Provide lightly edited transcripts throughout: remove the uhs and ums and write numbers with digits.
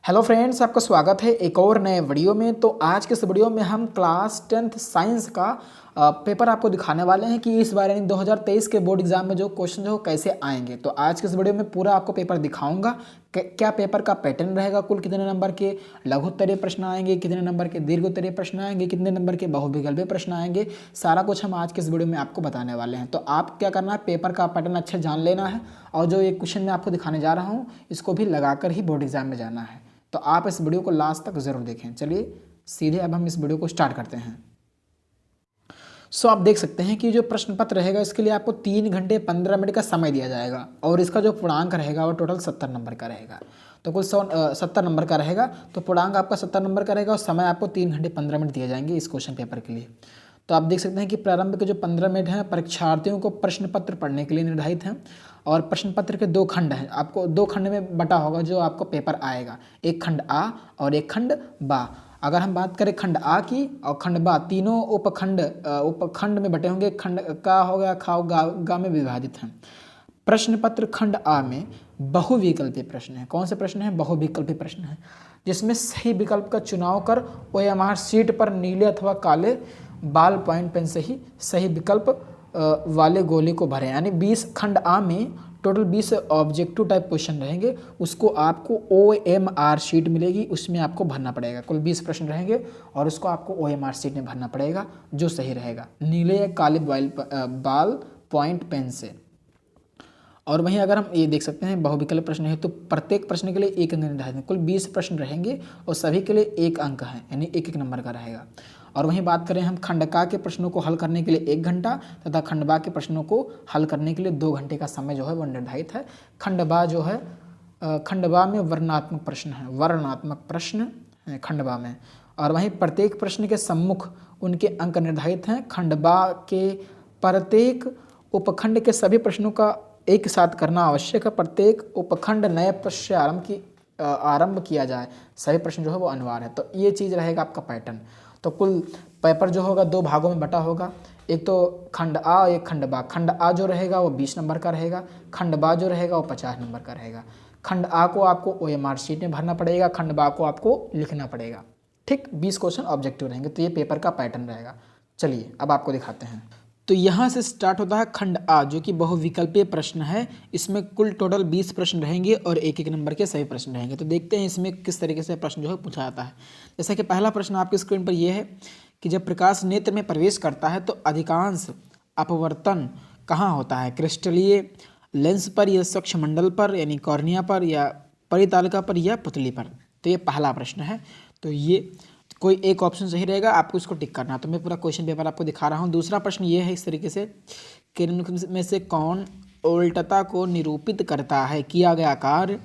Hello friends, आपका स्वागत है एक और नए वीडियो में। तो आज के इस वीडियो में हम क्लास 10th साइंस का पेपर आपको दिखाने वाले हैं कि इस बार यानी 2023 के बोर्ड एग्जाम में जो क्वेश्चन जो कैसे आएंगे। तो आज के इस वीडियो में पूरा आपको पेपर दिखाऊंगा क्या पेपर का पैटर्न रहेगा, कुल कितने नंबर के लघु उत्तरीय प्रश्न आएंगे, कितने नंबर के दीर्घ उत्तरीय प्रश्न आएंगे, कितने नंबर के बहुविकल्पीय प्रश्न आएंगे। सारा कुछ हम आज के इस वीडियो में आपको बताने वाले हैं। तो आप क्या करना है, पेपर का पैटर्न अच्छे जान लेना है और जो ये क्वेश्चन मैं आपको दिखाने जा रहा हूँ इसको भी लगाकर ही बोर्ड एग्जाम में जाना है। तो आप इस वीडियो को लास्ट तक जरूर देखें। चलिए सीधे अब हम इस वीडियो को स्टार्ट करते हैं। आप देख सकते हैं कि जो प्रश्न पत्र रहेगा इसके लिए आपको 3 घंटे 15 मिनट का समय दिया जाएगा और इसका जो पूर्णांक रहेगा वो टोटल 70 नंबर का रहेगा। तो कुल 70 नंबर का रहेगा। तो पूर्णांक आपका 70 नंबर का रहेगा और समय आपको 3 घंटे 15 मिनट दिए जाएंगे इस क्वेश्चन पेपर के लिए। तो आप देख सकते हैं कि प्रारंभ के जो 15 मिनट हैं परीक्षार्थियों को प्रश्न पत्र पढ़ने के लिए निर्धारित हैं और प्रश्न पत्र के 2 खंड हैं। आपको 2 खंड में बटा होगा जो आपको पेपर आएगा, एक खंड आ और एक खंड बा। अगर हम बात करें खंड आ की और खंड बा, तीनों उपखंड में बटे होंगे। खंड का हो गया, खा गा में विभाजित हैं। प्रश्न पत्र खंड आ में बहुविकल्पीय प्रश्न है। कौन से प्रश्न है? बहुविकल्पीय प्रश्न है, जिसमें सही विकल्प का चुनाव कर OMR शीट पर नीले अथवा काले बाल पॉइंट पेन से ही सही विकल्प वाले गोले को भरें। यानी 20 खंड आ में टोटल 20 ऑब्जेक्टिव टाइप क्वेश्चन रहेंगे, उसको आपको OMR शीट मिलेगी, उसमें आपको भरना पड़ेगा। कुल 20 प्रश्न रहेंगे और उसको आपको OMR शीट में भरना पड़ेगा जो सही रहेगा, नीले या काले बाल पॉइंट पेन से। और वहीं अगर हम ये देख सकते हैं बहुविकल्प प्रश्न है तो प्रत्येक प्रश्न के लिए 1 अंक निर्धारित है। कुल 20 प्रश्न रहेंगे और सभी के लिए 1 अंक है, यानी 1-1 नंबर का रहेगा। और वहीं बात करें हम खंड का के प्रश्नों को हल करने के लिए 1 घंटा तथा खंड बा के प्रश्नों को हल करने के लिए 2 घंटे का समय जो है वो निर्धारित है। खंड बा जो है खंड बा में वर्णनात्मक प्रश्न है, वर्णनात्मक प्रश्न है खंड बा में। और वहीं प्रत्येक प्रश्न के सम्मुख उनके अंक निर्धारित हैं। खंड बा के प्रत्येक उपखंड के सभी प्रश्नों का एक साथ करना आवश्यक है। प्रत्येक उपखंड नए प्रश्न से आरंभ किया जाए, सभी प्रश्न जो है वो अनिवार्य है। तो ये चीज़ रहेगा आपका पैटर्न। तो कुल पेपर जो होगा 2 भागों में बटा होगा, एक तो खंड आ और एक खंड बा। खंड आ जो रहेगा वो 20 नंबर का रहेगा, खंड बा जो रहेगा वो 50 नंबर का रहेगा। खंड आ को आपको OMR शीट में भरना पड़ेगा, खंड बा को आपको लिखना पड़ेगा। ठीक, 20 क्वेश्चन ऑब्जेक्टिव रहेंगे। तो ये पेपर का पैटर्न रहेगा। चलिए अब आपको दिखाते हैं। तो यहाँ से स्टार्ट होता है खंड आ, जो कि बहुविकल्पीय प्रश्न है। इसमें कुल टोटल 20 प्रश्न रहेंगे और 1-1 नंबर के सभी प्रश्न रहेंगे। तो देखते हैं इसमें किस तरीके से प्रश्न जो है पूछा जाता है। जैसा कि पहला प्रश्न आपकी स्क्रीन पर यह है कि जब प्रकाश नेत्र में प्रवेश करता है तो अधिकांश अपवर्तन कहाँ होता है? क्रिस्टलीय लेंस पर या सूक्ष्ममंडल पर यानी कॉर्निया पर या परितालिका पर या पुतली पर? तो ये पहला प्रश्न है। तो ये कोई एक ऑप्शन सही रहेगा, आपको इसको टिक करना है। तो मैं पूरा क्वेश्चन पेपर आपको दिखा रहा हूँ। दूसरा प्रश्न ये है इस तरीके से कि निम्नलिखित में से कौन उल्टता को निरूपित करता है? किया गया कार्य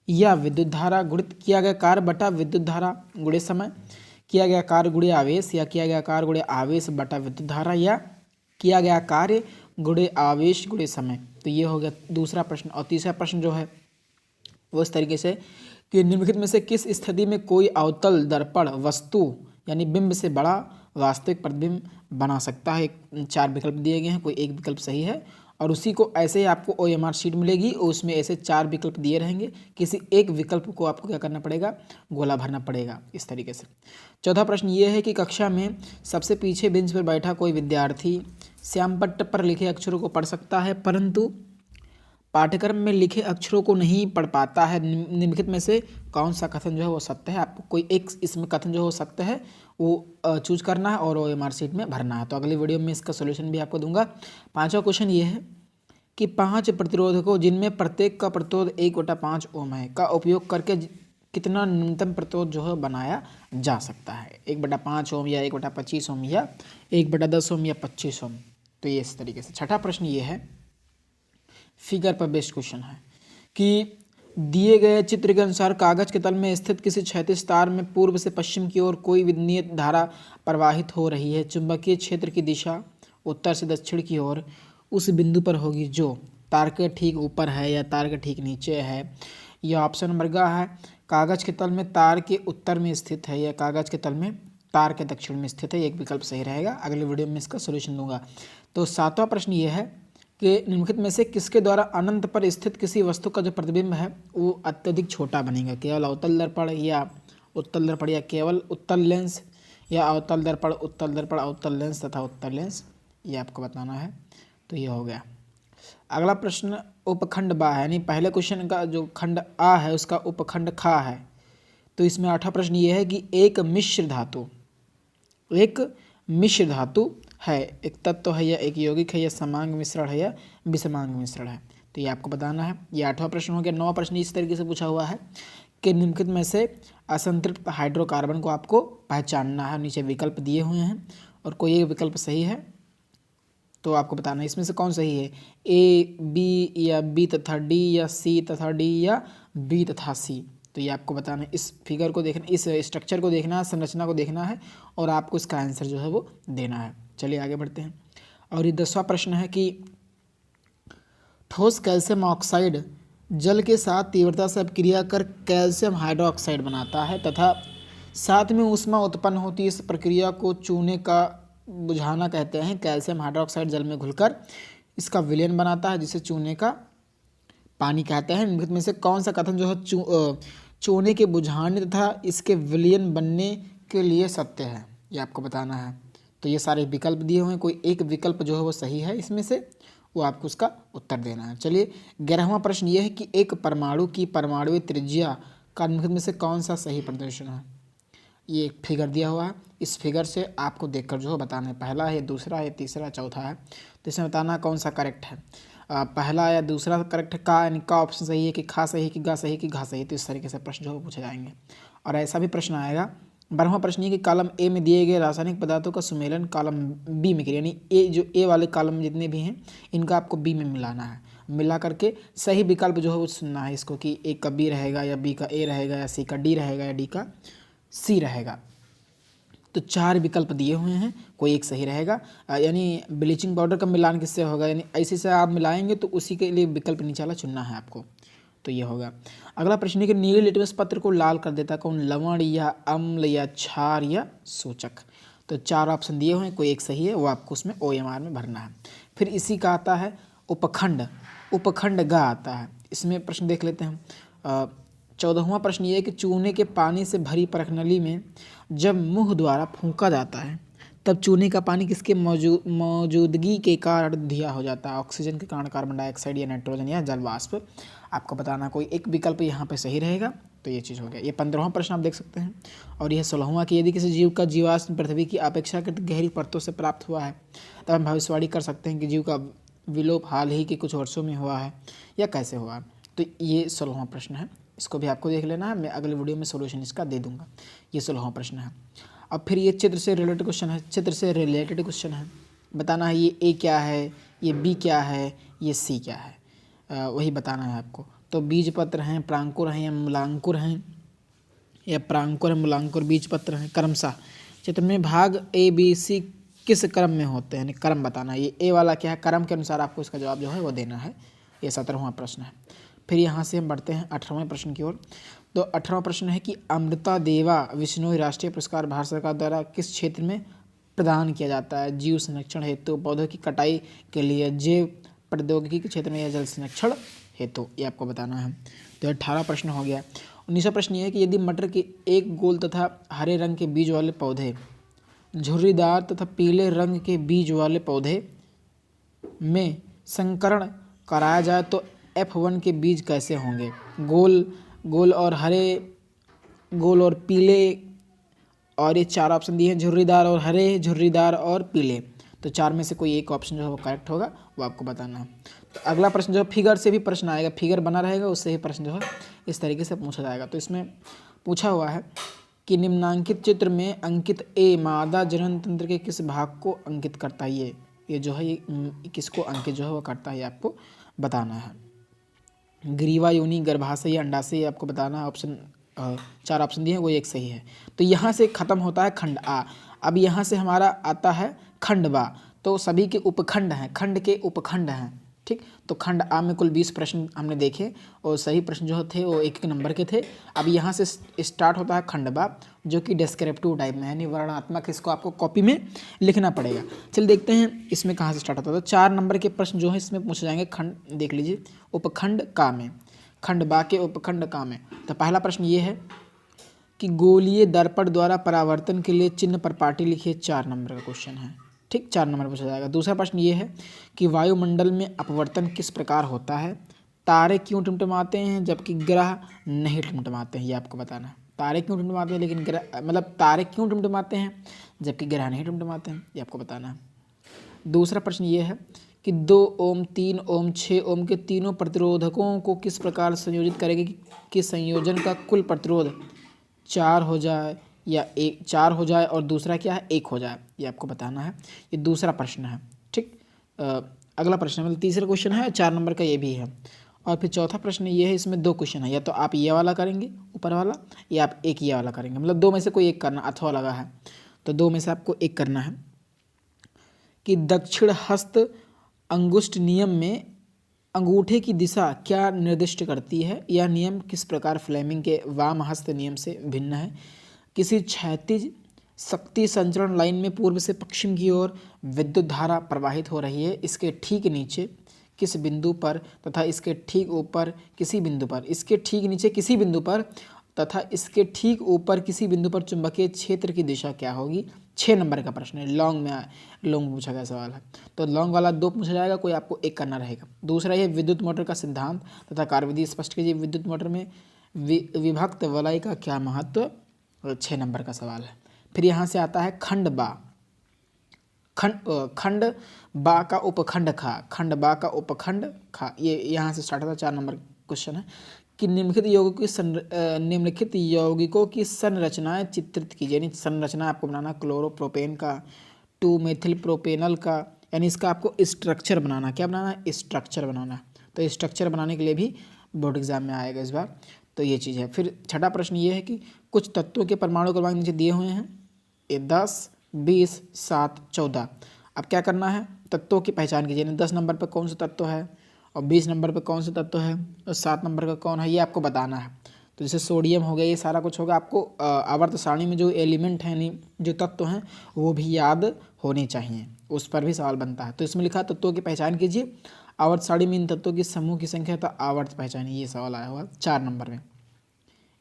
या विद्युत धारा गुणित किया गया कार्य बटा विद्युत धारा गुणे समय, किया गया कार्य गुणे आवेश, या किया गया कार्य गुणे आवेश बटा विद्युत धारा, या किया गया कार्य गुणे आवेश गुणे समय। तो ये हो गया दूसरा प्रश्न। और तीसरा प्रश्न जो है वो इस तरीके से कि निम्नलिखित में से किस स्थिति में कोई अवतल दर्पण वस्तु यानी बिंब से बड़ा वास्तविक प्रतिबिंब बना सकता है? 4 विकल्प दिए गए हैं, कोई एक विकल्प सही है और उसी को ऐसे ही आपको OMR शीट मिलेगी और उसमें ऐसे 4 विकल्प दिए रहेंगे। किसी एक विकल्प को आपको क्या करना पड़ेगा? गोला भरना पड़ेगा इस तरीके से। चौथा प्रश्न ये है कि कक्षा में सबसे पीछे बेंच पर बैठा कोई विद्यार्थी श्यामपट्ट पर लिखे अक्षरों को पढ़ सकता है परंतु पाठ्यक्रम में लिखे अक्षरों को नहीं पढ़ पाता है। निम्नलिखित में से कौन सा कथन जो है वो सत्य है? आपको कोई एक इसमें कथन जो हो सत्य है वो चूज करना है और OMR शीट में भरना है। तो अगली वीडियो में इसका सोल्यूशन भी आपको दूंगा। 5वां क्वेश्चन ये है कि 5 प्रतिरोधकों जिनमें प्रत्येक का प्रतिरोध 1/5 ओम है का उपयोग करके कितना न्यूनतम प्रतिरोध जो है बनाया जा सकता है? 1/5 ओम या 1/25 ओम या 1/10 ओम या 25 ओम? तो ये इस तरीके से। छठा प्रश्न ये है, फिगर पर बेस्ड क्वेश्चन है कि दिए गए चित्र के अनुसार कागज के तल में स्थित किसी क्षैतिज तार में पूर्व से पश्चिम की ओर कोई विनियत धारा प्रवाहित हो रही है। चुंबकीय क्षेत्र की दिशा उत्तर से दक्षिण की ओर उस बिंदु पर होगी जो तार के ठीक ऊपर है या तार के ठीक नीचे है। यह ऑप्शन नंबर ग है, कागज के तल में तार के उत्तर में स्थित है या कागज के तल में तार के दक्षिण में स्थित है। एक विकल्प सही रहेगा। अगले वीडियो में इसका सोल्यूशन दूंगा। तो 7वां प्रश्न ये है कि निम्नलिखित में से किसके द्वारा अनंत पर स्थित किसी वस्तु का जो प्रतिबिंब है वो अत्यधिक छोटा बनेगा? केवल अवतल दर्पण या उत्तल दर्पण या केवल उत्तल लेंस या अवतल दर्पण, उत्तल दर्पण, अवतल लेंस तथा उत्तल लेंस, ये आपको बताना है। तो ये हो गया। अगला प्रश्न उपखंड बा है, यानी पहले क्वेश्चन का जो खंड आ है उसका उपखंड खा है। तो इसमें 8वां प्रश्न ये है कि एक मिश्र धातु है, एक तत्व है या एक यौगिक है या समांग मिश्रण है या विषमांग मिश्रण है। तो ये आपको बताना है। ये 8वां प्रश्न हो गया। 9वां प्रश्न इस तरीके से पूछा हुआ है कि निम्नलिखित में से असंतृप्त हाइड्रोकार्बन को आपको पहचानना है। नीचे विकल्प दिए हुए हैं और कोई एक विकल्प सही है तो आपको बताना है इसमें से कौन सही है, ए, बी या बी तथा डी या सी तथा डी या बी तथा सी। तो ये आपको बताना है। इस फिगर को देखना, इस स्ट्रक्चर को देखना है, संरचना को देखना है और आपको इसका आंसर जो है वो देना है। चलिए आगे बढ़ते हैं। और ये 10वां प्रश्न है कि ठोस कैल्शियम ऑक्साइड जल के साथ तीव्रता से अपक्रिया कर कैल्शियम हाइड्रोक्साइड बनाता है तथा साथ में ऊष्मा उत्पन्न होती है। इस प्रक्रिया को चूने का बुझाना कहते हैं। कैल्शियम हाइड्रोक्साइड जल में घुलकर इसका विलयन बनाता है जिसे चूने का पानी कहते हैं। निम्नलिखित में से कौन सा कथन जो है चूने के बुझाने तथा इसके विलयन बनने के लिए सत्य है, ये आपको बताना है। तो ये सारे विकल्प दिए हुए हैं, कोई एक विकल्प जो है वो सही है इसमें से, वो आपको उसका उत्तर देना है। चलिए 11वां प्रश्न ये है कि एक परमाणु की परमाणुीय त्रिज्या का निम्नलिखित में से कौन सा सही प्रदर्शन है। ये एक फिगर दिया हुआ है, इस फिगर से आपको देखकर जो है बताना है पहला है, दूसरा है, तीसरा, चौथा है। तो इसमें बताना कौन सा करेक्ट है। पहला या दूसरा करेक्ट है, का यानी का ऑप्शन सही है कि खा सही है कि गा सही है कि घा सही है। तो इस तरीके से प्रश्न जो है पूछे जाएंगे। और ऐसा भी प्रश्न आएगा 12वां प्रश्न ये कि कॉलम ए में दिए गए रासायनिक पदार्थों का सुमेलन कॉलम बी में करिए, यानी ए जो ए वाले कॉलम में जितने भी हैं इनका आपको बी में मिलाना है। मिला करके सही विकल्प जो है वो सुनना है इसको कि ए का बी रहेगा या बी का ए रहेगा या सी का डी रहेगा या डी का सी रहेगा। तो 4 विकल्प दिए हुए हैं, कोई एक सही रहेगा। यानी ब्लीचिंग पाउडर का मिलान किससे होगा, यानी ऐसे से आप मिलाएंगे तो उसी के लिए विकल्प नीचे वाला चुनना है आपको। तो ये होगा। अगला प्रश्न है कि नीले लिटमस पत्र को लाल कर देता कौन, लवण या अम्ल या क्षार या सूचक। तो 4 ऑप्शन दिए हुए हैं, कोई एक सही है, वो आपको उसमें OMR में भरना है। फिर इसी का आता है उपखंड, उपखंड ग आता है। इसमें प्रश्न देख लेते हैं। 14वां प्रश्न ये है कि चूने के पानी से भरी परखनली में जब मुंह द्वारा फूंका जाता है तब चूने का पानी किसके मौजूदगी के कारण धुआं हो जाता है, ऑक्सीजन के कारण, कार्बन डाइऑक्साइड या नाइट्रोजन या जल वाष्प। आपको बताना कोई एक विकल्प यहाँ पे सही रहेगा। तो ये चीज़ हो गया। ये 15वां प्रश्न आप देख सकते हैं। और यह 16वां कि यदि किसी जीव का जीवाश्म पृथ्वी की अपेक्षाकृत गहरी परतों से प्राप्त हुआ है तब हम भविष्यवाणी कर सकते हैं कि जीव का विलोप हाल ही के कुछ वर्षों में हुआ है या कैसे हुआ है। तो ये 16वां प्रश्न है, इसको भी आपको देख लेना है। मैं अगले वीडियो में सोल्यूशन इसका दे दूंगा। ये 16वां प्रश्न है। अब फिर ये चित्र से रिलेटेड क्वेश्चन है, चित्र से रिलेटेड क्वेश्चन है। बताना है ये ए क्या है, ये बी क्या है, ये सी क्या है, वही बताना है आपको। तो बीज पत्र हैं, प्रांकुर हैं या मूलांकुर हैं, या प्रांकुर है मूलांकुर बीज पत्र हैं क्रमशः। चित्र में भाग ए बी सी किस क्रम में होते हैं, क्रम बताना है। ये ए वाला क्या है, क्रम के अनुसार आपको इसका जवाब जो है वो देना है। ये 17वां प्रश्न है। फिर यहाँ से हम बढ़ते हैं 18वें प्रश्न की ओर। तो 18वां प्रश्न है कि अमृता देवा विश्नोई राष्ट्रीय पुरस्कार भारत सरकार द्वारा किस क्षेत्र में प्रदान किया जाता है, जीव संरक्षण हेतु, पौधों की कटाई के लिए, जैव प्रौद्योगिकी के क्षेत्र में या जल संरक्षण हेतु, ये आपको बताना है। तो 18वां प्रश्न हो गया। 19वां प्रश्न ये है कि यदि मटर के एक गोल तथा हरे रंग के बीज वाले पौधे, झुर्रीदार तथा पीले रंग के बीज वाले पौधे में संकरण कराया जाए तो F1 के बीज कैसे होंगे। गोल और हरे, गोल और पीले, और ये 4 ऑप्शन दिए हैं, झुर्रीदार और हरे, झुर्रीदार और पीले। तो 4 में से कोई एक ऑप्शन जो है वो करेक्ट होगा, वो आपको बताना है। तो अगला प्रश्न जो फिगर से भी प्रश्न आएगा, फिगर बना रहेगा उससे ही प्रश्न जो है इस तरीके से पूछा जाएगा। तो इसमें पूछा हुआ है कि निम्नांकित चित्र में अंकित ए मादा जनन तंत्र के किस भाग को अंकित करता है। ये जो है ये किसको अंकित जो है वो करता है, आपको बताना है। ग्रीवा, योनि, गर्भाशय या अंडाशय, आपको बताना है। ऑप्शन 4 ऑप्शन दिए हैं, वो एक सही है। तो यहाँ से खत्म होता है खंड आ। अब यहाँ से हमारा आता है खंड बा। तो सभी के उपखंड हैं, खंड के उपखंड हैं। ठीक। तो खंड आ में कुल 20 प्रश्न हमने देखे और सही प्रश्न जो थे वो एक एक नंबर के थे। अब यहाँ से स्टार्ट होता है खंड बा, जो कि डिस्क्रिप्टिव टाइप में है, यानी वर्णनात्मक। इसको आपको कॉपी में लिखना पड़ेगा। चलिए देखते हैं इसमें कहाँ से स्टार्ट होता है। तो 4 नंबर के प्रश्न जो है इसमें पूछे जाएंगे। खंड देख लीजिए, उपखंड का में, खंड बा के उपखंड का में। तो पहला प्रश्न ये है कि गोलीय दर्पण द्वारा परावर्तन के लिए चिन्ह पर पाटी लिखिए। 4 नंबर का क्वेश्चन है, ठीक, 4 नंबर पूछा जाएगा। दूसरा प्रश्न ये है कि वायुमंडल में अपवर्तन किस प्रकार होता है। तारे क्यों टिमटिमाते हैं जबकि ग्रह नहीं टिमटिमाते हैं, ये आपको बताना है। तारे क्यों टिमटिमाते हैं लेकिन ग्रह, मतलब तारे क्यों टिमटिमाते हैं जबकि ग्रह नहीं टिमटिमाते हैं, ये आपको बताना है। दूसरा प्रश्न ये है कि 2 ओम, 3 ओम, 6 ओम के तीनों प्रतिरोधकों को किस प्रकार संयोजित करेंगे कि संयोजन का कुल प्रतिरोध 4 हो जाए या 4 हो जाए और दूसरा क्या है 1 हो जाए, ये आपको बताना है। ये दूसरा प्रश्न है, ठीक। अगला प्रश्न मतलब तीसरा क्वेश्चन है, 4 नंबर का ये भी है। और फिर चौथा प्रश्न ये है, इसमें 2 क्वेश्चन है, या तो आप ये वाला करेंगे ऊपर वाला, या आप एक ये वाला करेंगे, मतलब 2 में से कोई एक करना। अथवा लगा है तो 2 में से आपको एक करना है। कि दक्षिण हस्त अंगुष्ठ नियम में अंगूठे की दिशा क्या निर्दिष्ट करती है। यह नियम किस प्रकार फ्लेमिंग के वाम हस्त नियम से भिन्न है। किसी क्षैतिज शक्ति संचरण लाइन में पूर्व से पश्चिम की ओर विद्युत धारा प्रवाहित हो रही है। इसके ठीक नीचे किस बिंदु पर तथा इसके ठीक ऊपर किसी बिंदु पर, इसके ठीक नीचे किसी बिंदु पर तथा इसके ठीक ऊपर किसी बिंदु पर चुंबकीय क्षेत्र की दिशा क्या होगी। 6 नंबर का प्रश्न है, लॉन्ग में पूछा गया सवाल है। तो लॉन्ग वाला 2 पूछा जाएगा, कोई आपको एक करना रहेगा। दूसरा ये विद्युत मोटर का सिद्धांत तथा कार्यविधि स्पष्ट कीजिए। विद्युत मोटर में विभक्त वलय का क्या महत्व, 6 नंबर का सवाल है। फिर यहाँ से आता है खंड बा, खंड बा का उपखंड खा, खंड बा का उपखंड खा, ये यहाँ से स्टार्ट होता है। 4 नंबर क्वेश्चन है कि निम्नलिखित यौगिकों की संरचनाएं चित्रित कीजिए। यानी संरचना आपको बनाना, क्लोरोप्रोपेन का, 2 मेथिल प्रोपेनल का, यानी इसका आपको स्ट्रक्चर बनाना। क्या बनाना है, स्ट्रक्चर बनाना। तो स्ट्रक्चर बनाने के लिए भी बोर्ड एग्जाम में आएगा इस बार, तो ये चीज़ है। फिर छठा प्रश्न ये है कि कुछ तत्वों के परमाणु क्रमांक नीचे दिए हुए हैं, ये 10, 20, 7, 14। अब क्या करना है, तत्वों की पहचान कीजिए। 10 नंबर पर कौन सा तत्व है और 20 नंबर पर कौन सा तत्व है और 7 नंबर का कौन है, ये आपको बताना है। तो जैसे सोडियम हो गया, ये सारा कुछ होगा। आपको आवर्त सारणी में जो एलिमेंट हैं, यानी जो तत्व हैं, वो भी याद होने चाहिए, उस पर भी सवाल बनता है। तो इसमें लिखा तत्वों की पहचान कीजिए। आवर्त सारणी में इन तत्वों की समूह की संख्या तो आवर्त पहचानिए, ये सवाल आया हुआ 4 नंबर में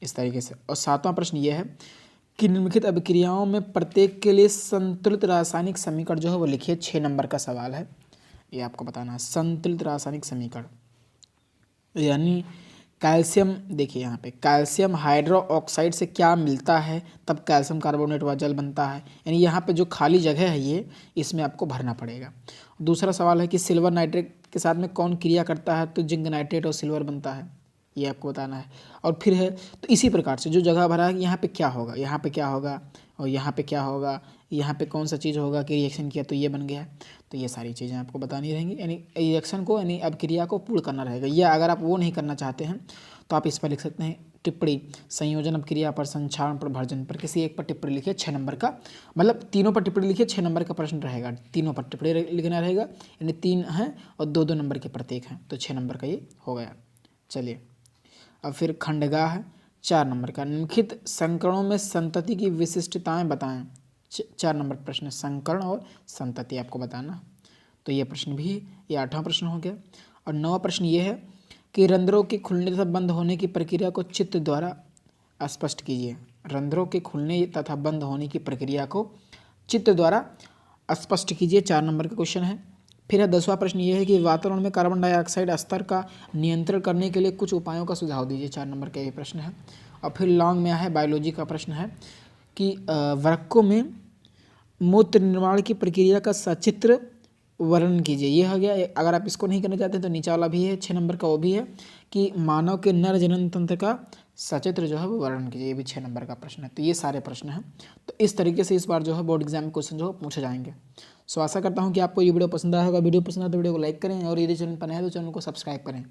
इस तरीके से। और 7वां प्रश्न ये है कि निम्नलिखित अभिक्रियाओं में प्रत्येक के लिए संतुलित रासायनिक समीकरण जो है वो लिखिए। 6 नंबर का सवाल है, ये आपको बताना है। संतुलित रासायनिक समीकरण यानी कैल्शियम, देखिए यहाँ पे कैल्शियम हाइड्रोक्साइड से क्या मिलता है, तब कैल्शियम कार्बोनेट व जल बनता है। यानी यहाँ पे जो खाली जगह है ये, इसमें आपको भरना पड़ेगा। दूसरा सवाल है कि सिल्वर नाइट्रेट के साथ में कौन क्रिया करता है, तो जिंक नाइट्रेट और सिल्वर बनता है, ये आपको बताना है। और फिर है तो इसी प्रकार से जो जगह भरा है, यहाँ पे क्या होगा, यहाँ पे क्या होगा और यहाँ पे क्या होगा, यहाँ पे कौन सा चीज़ होगा कि रिएक्शन किया तो ये बन गया। तो ये सारी चीज़ें आपको बतानी रहेंगी, यानी रिएक्शन को, यानी अभिक्रिया को पूर्ण करना रहेगा। या अगर आप वो नहीं करना चाहते हैं तो आप इस पर लिख सकते हैं टिप्पणी, संयोजन अभिक्रिया पर, संक्षारण पर, भर्जन पर, किसी एक पर टिप्पणी लिखिए। 6 नंबर का, मतलब तीनों पर टिप्पणी लिखिए। 6 नंबर का प्रश्न रहेगा, तीनों पर टिप्पणी लिखना रहेगा, यानी 3 हैं और 2-2 नंबर के प्रत्येक हैं। तो 6 नंबर का ये हो गया। चलिए अब फिर खंडगा है 4 नंबर का। निम्नलिखित संकरणों में संतति की विशिष्टताएं बताएं। 4 नंबर प्रश्न है, संकरण और संतति आपको बताना। तो ये प्रश्न भी, ये 8वां प्रश्न हो गया। और 9वां प्रश्न ये है कि रंध्रों के खुलने तथा बंद होने की प्रक्रिया को चित्र द्वारा स्पष्ट कीजिए। रंध्रों के खुलने तथा बंद होने की प्रक्रिया को चित्र द्वारा स्पष्ट कीजिए, 4 नंबर का क्वेश्चन है। फिर है 10वां प्रश्न ये है कि वातावरण में कार्बन डाइऑक्साइड स्तर का नियंत्रण करने के लिए कुछ उपायों का सुझाव दीजिए। 4 नंबर का ये प्रश्न है। और फिर लॉन्ग में है बायोलॉजी का प्रश्न है कि वृक्कों में मूत्र निर्माण की प्रक्रिया का सचित्र वर्णन कीजिए। ये हो गया। अगर आप इसको नहीं करना चाहते तो नीचे वाला भी है 6 नंबर का, वो भी है कि मानव के नर जनन तंत्र का सचित्र जो है वो वर्णन कीजिए। ये भी 6 नंबर का प्रश्न है। तो ये सारे प्रश्न हैं। तो इस तरीके से इस बार जो है बोर्ड एग्जाम में क्वेश्चन जो पूछे जाएंगे। सो आशा करता हूँ कि आपको ये वीडियो पसंद आया होगा। वीडियो पसंद आया तो वीडियो को लाइक करें और यदि चैनल पर नए हैं तो चैनल को सब्सक्राइब करें।